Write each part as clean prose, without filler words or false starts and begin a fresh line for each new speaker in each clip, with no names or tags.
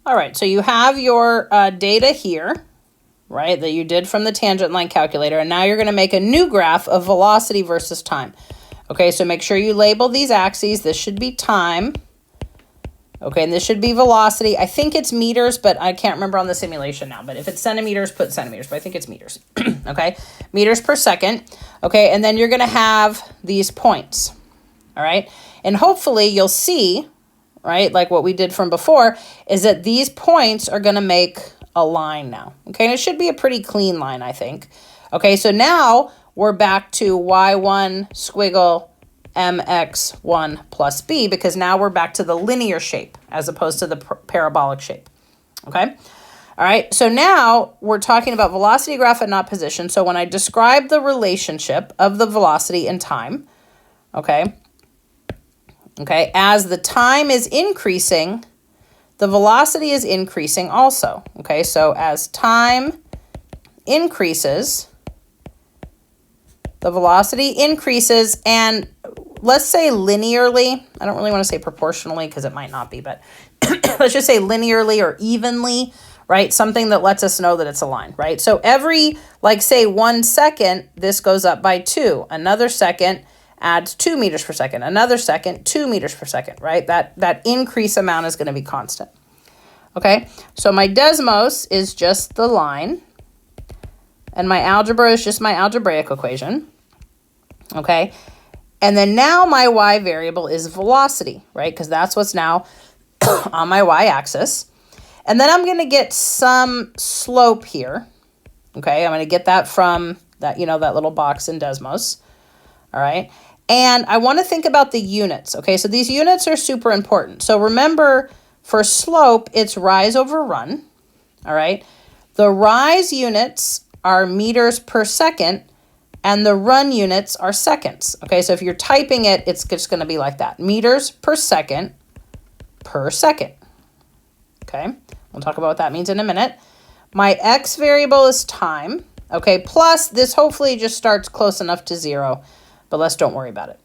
All right, so you have your data here, right, that you did from the tangent line calculator, and now you're going to make a new graph of velocity versus time. Okay, so make sure you label these axes. This should be time. Okay, and this should be velocity. I think it's meters, but I can't remember on the simulation now. But if it's centimeters, put centimeters, but I think it's meters. Okay, meters per second. Okay, and then you're going to have these points. All right, and hopefully you'll see, right, like what we did from before, is that these points are going to make a line now. Okay, and it should be a pretty clean line, I think. Okay, so now we're back to y1 squiggle mx1 plus b, because now we're back to the linear shape as opposed to the parabolic shape. Okay, all right, so now we're talking about velocity graph and not position. So when I describe the relationship of the velocity and time, okay, as the time is increasing, the velocity is increasing also. Okay, so as time increases, the velocity increases, and let's say linearly. I don't really want to say proportionally because it might not be, but let's just say linearly or evenly, right? Something that lets us know that it's a line, right? So every, like say 1 second, this goes up by 2. Another second adds 2 meters per second. Another second, 2 meters per second, right? That increase amount is going to be constant. Okay, so my Desmos is just the line, and my algebra is just my algebraic equation. Okay, and then now my y variable is velocity, right? Because that's what's now on my y-axis. And then I'm going to get some slope here. Okay, I'm going to get that from that, that little box in Desmos. All right, and I want to think about the units. Okay, so these units are super important. So remember, for slope, it's rise over run. All right, the rise units are meters per second, and the run units are seconds. Okay, so if you're typing it, it's just going to be like that. Meters per second per second. Okay, we'll talk about what that means in a minute. My x variable is time. Okay, plus this hopefully just starts close enough to 0, but let's don't worry about it.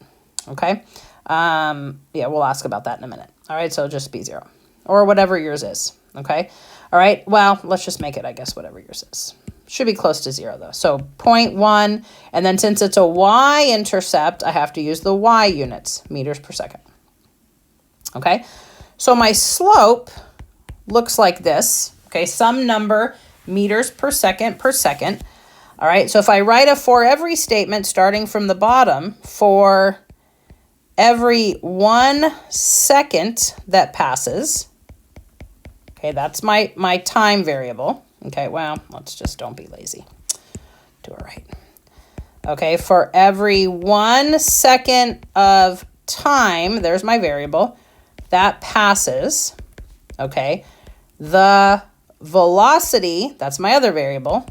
Okay, yeah, we'll ask about that in a minute. All right, so it'll just be 0 or whatever yours is. Okay, all right, well, let's just make it, I guess, whatever yours is. Should be close to 0 though. So 0.1, and then since it's a y-intercept, I have to use the y units, meters per second. Okay, so my slope looks like this. Okay, some number, meters per second per second. All right, so if I write a for every statement starting from the bottom, for every 1 second that passes, okay, that's my time variable. Okay, well, let's just don't be lazy. Do it right. Okay, for every 1 second of time, there's my variable, that passes, okay, the velocity, that's my other variable,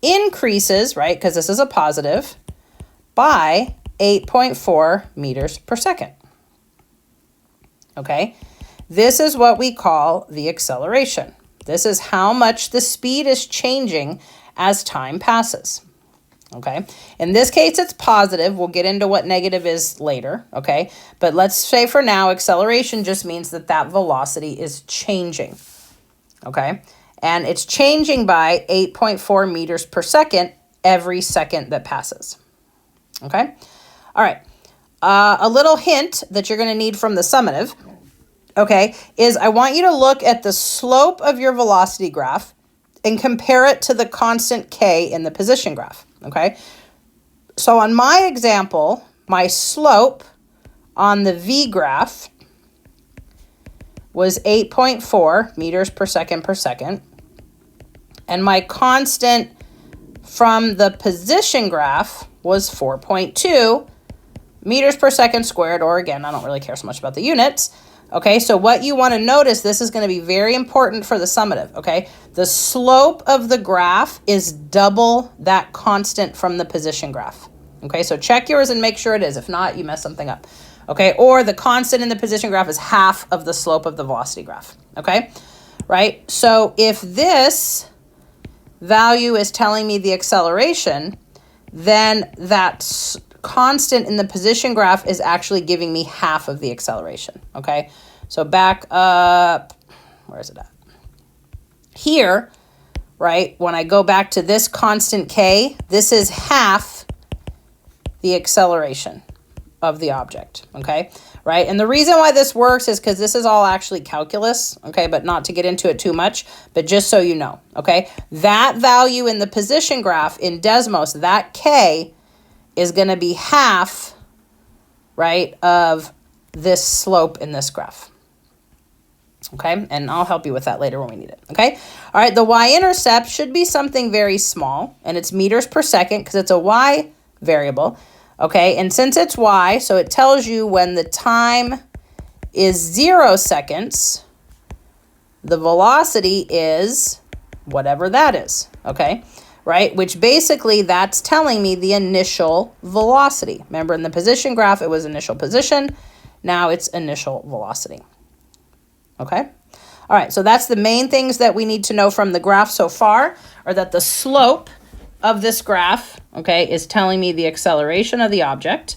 increases, right, because this is a positive, by 8.4 meters per second. Okay, this is what we call the acceleration. This is how much the speed is changing as time passes. Okay, in this case, it's positive. We'll get into what negative is later. Okay, but let's say for now, acceleration just means that velocity is changing. Okay, and it's changing by 8.4 meters per second every second that passes. Okay, all right. A little hint that you're going to need from the summative, okay, is I want you to look at the slope of your velocity graph and compare it to the constant k in the position graph, okay? So on my example, my slope on the v graph was 8.4 meters per second, and my constant from the position graph was 4.2 meters per second squared, or again, I don't really care so much about the units. Okay, so what you want to notice, this is going to be very important for the summative, okay? The slope of the graph is double that constant from the position graph. Okay, so check yours and make sure it is. If not, you mess something up. Okay, or the constant in the position graph is half of the slope of the velocity graph. Okay, right? So if this value is telling me the acceleration, then that constant in the position graph is actually giving me half of the acceleration. Okay, so back up, Where is it at? Here, right, when I go back to this constant k, this is half the acceleration of the object, okay? Right? And the reason why this works is because this is all actually calculus, okay? But not to get into it too much, but just so you know, okay? That value in the position graph in Desmos, that k is going to be half, right, of this slope in this graph. Okay, and I'll help you with that later when we need it, okay? All right, the y-intercept should be something very small, and it's meters per second because it's a y variable, okay? And since it's y, so it tells you when the time is 0 seconds, the velocity is whatever that is, okay? Right, which basically that's telling me the initial velocity. Remember in the position graph, it was initial position. Now it's initial velocity. Okay. All right. So that's the main things that we need to know from the graph so far, are that the slope of this graph, okay, is telling me the acceleration of the object,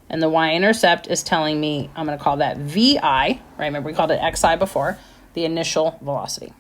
and the y-intercept is telling me, I'm going to call that VI, right? Remember we called it XI before, the initial velocity.